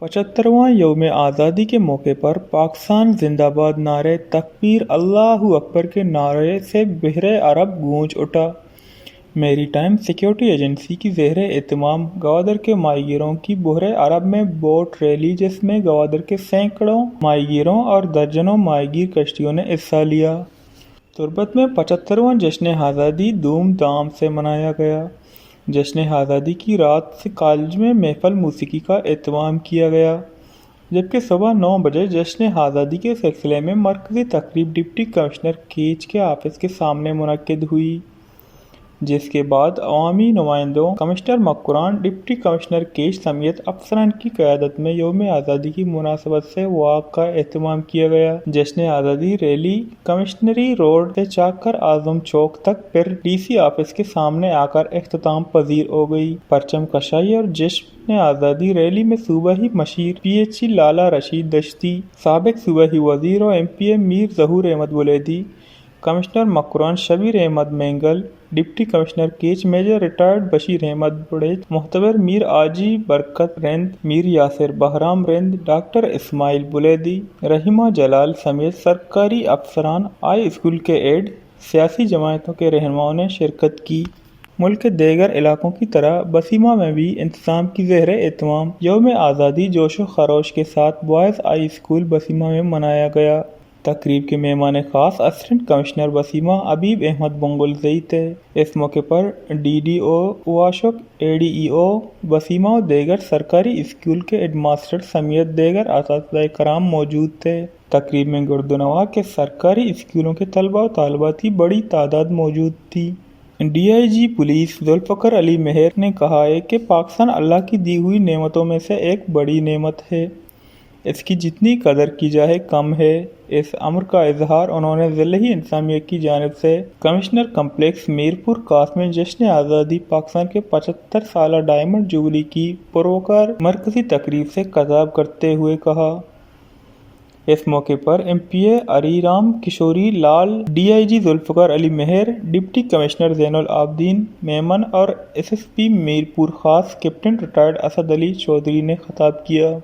75वां यौम आज़ादी के मौके पर पाकिस्तान जिंदाबाद नारे तकबीर अल्लाहू अकबर के नारे से बहरे अरब गूंज उठा। मेरी टाइम सिक्योरिटी एजेंसी की ज़ेरे एहतमाम गवादर के माहीगीरों की बहरे अरब में बोट रैली, जिसमें गवादर के सैकड़ों माहीगीरों और दर्जनों माहीगीर कश्तियों ने हिस्सा लिया। तुर्बत में 75वां जश्न आज़ादी धूमधाम से मनाया गया। जश्न आज़ादी की रात से कॉलेज में महफिल मौसीकी का एहतमाम किया गया, जबकि सुबह 9 बजे जश्न आज़ादी के सिलसिले में मरकज़ी तकरीब डिप्टी कमिश्नर केज के ऑफिस के सामने मुनक्किद हुई, जिसके बाद अवामी नुमाइंदों, commissioner Makran, deputy commissioner Kech समेत अफसरान की क़यादत में यौम आज़ादी की मुनासबत से वॉक का एहतमाम किया गया। जश्न आज़ादी रैली कमिश्नरी रोड से चाकर आज़म चौक तक, फिर DC ऑफिस के सामने आकर इख्तिताम पजीर हो गई। परचम कशाई और जश्न आज़ादी रैली में सूबाई मशीर PHC लाला रशीद दश्ती, साबिक सूबाई वज़ीर और MPA Mir Zahoor Ahmed Buledi, commissioner Makran Shabbir Ahmed Mengal, deputy commissioner Kech major retired Bashir Ahmed Burez, मोहतबर मीर आजी बरकत रिंद, मीर यासिर बहराम रिंद, डॉक्टर इस्माइल बुलेदी, रहीमा जलाल समेत सरकारी अफसरान, हाई स्कूल के एड, सियासी जमातों के रहनुमाओं ने शिरकत की। मुल्क के दीगर इलाकों की तरह बसीमा में भी इंतजाम की ज़ेरे एहतमाम यौम आज़ादी जोशो खरोश के साथ बॉयज़ हाई स्कूल बसीमा में मनाया गया। तकरीब के मेहमान खास असिस्टेंट कमिश्नर बसीमा हबीब अहमद बंगुलज़ई थे। इस मौके पर DDO वाशक, ADEO बसीमा और दीगर सरकारी स्कूल के हेडमास्टर समेत दीगर असातिज़ाए कराम मौजूद थे। तकरीब में गुर्दनवा के सरकारी स्कूलों के तलबा और तालिबात की बड़ी तादाद मौजूद थी। DIG पुलिस जुल्फ़िकार अली मेहर ने कहा है कि पाकिस्तान अल्लाह की दी हुई नेमतों में से एक बड़ी नेमत है, इसकी जितनी कदर की जाए कम है। इस अमर का इजहार उन्होंने ज़िला इंतज़ामिया की जानिब से कमिश्नर कम्प्लेक्स मीरपुर कास में जश्न आज़ादी पाकिस्तान के 75 साला डायमंड जुबली की पुरवकार मरकज़ी तकरीब से खिताब करते हुए कहा। इस मौके पर MPA अरीराम किशोरी लाल, DIG जुल्फ़िकार अली मेहर, डिप्टी कमिश्नर ज़ैनुल आबदीन मेमन और SSP मीरपुर खास कैप्टन रिटायर्ड असद अली चौधरी ने खिताब किया।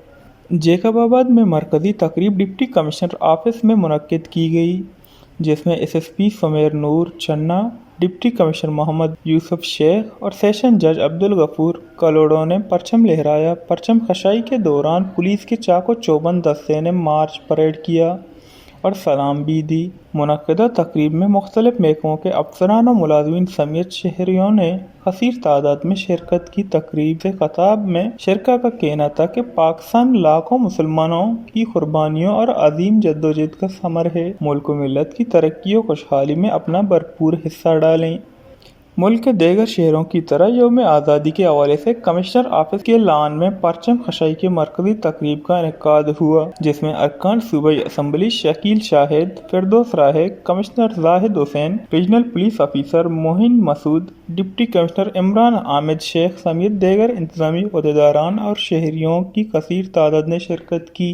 जैकबाबाद में मरकज़ी तकरीब डिप्टी कमिश्नर ऑफिस में मुनक्किद की गई, जिसमें SSP सुमेर नूर चन्ना, डिप्टी कमिश्नर मोहम्मद यूसुफ शेख और सेशन जज अब्दुल गफूर कलोड़ों ने परचम लहराया। परचम कशाई के दौरान पुलिस के चाको चौबंद दस्ते ने मार्च परेड किया और सलाम भी दी। मुनक्किदा तकरीब में मुख्तलिफ महकमों के अफसरान और मुलाज़िमीन समेत शहरियों ने कसीर तादाद में शिरकत की। तकरीब से खिताब में शिरका का कहना था कि पाकिस्तान लाखों मुसलमानों की कुर्बानियों और अजीम जद्दोजहद का समर है। मुल्क व मिल्लत की तरक्की और खुशहाली में अपना भरपूर हिस्सा डालें। मुल्क के दीगर शहरों की तरह यौम आज़ादी के हवाले से कमिश्नर ऑफिस के लान में परचम कशाई के मरकज़ी तकरीब का इनेकाद हुआ, जिसमें अरकान सूबाई assembly Shakeel Shahid, Firdous Rahik, commissioner Zahid Hussain, regional police officer Mohin Masood, deputy commissioner Imran Amid Sheikh समेत दीगर इंतज़ामी ओहदेदारान और शहरियों की कसीर तादाद ने शिरकत की।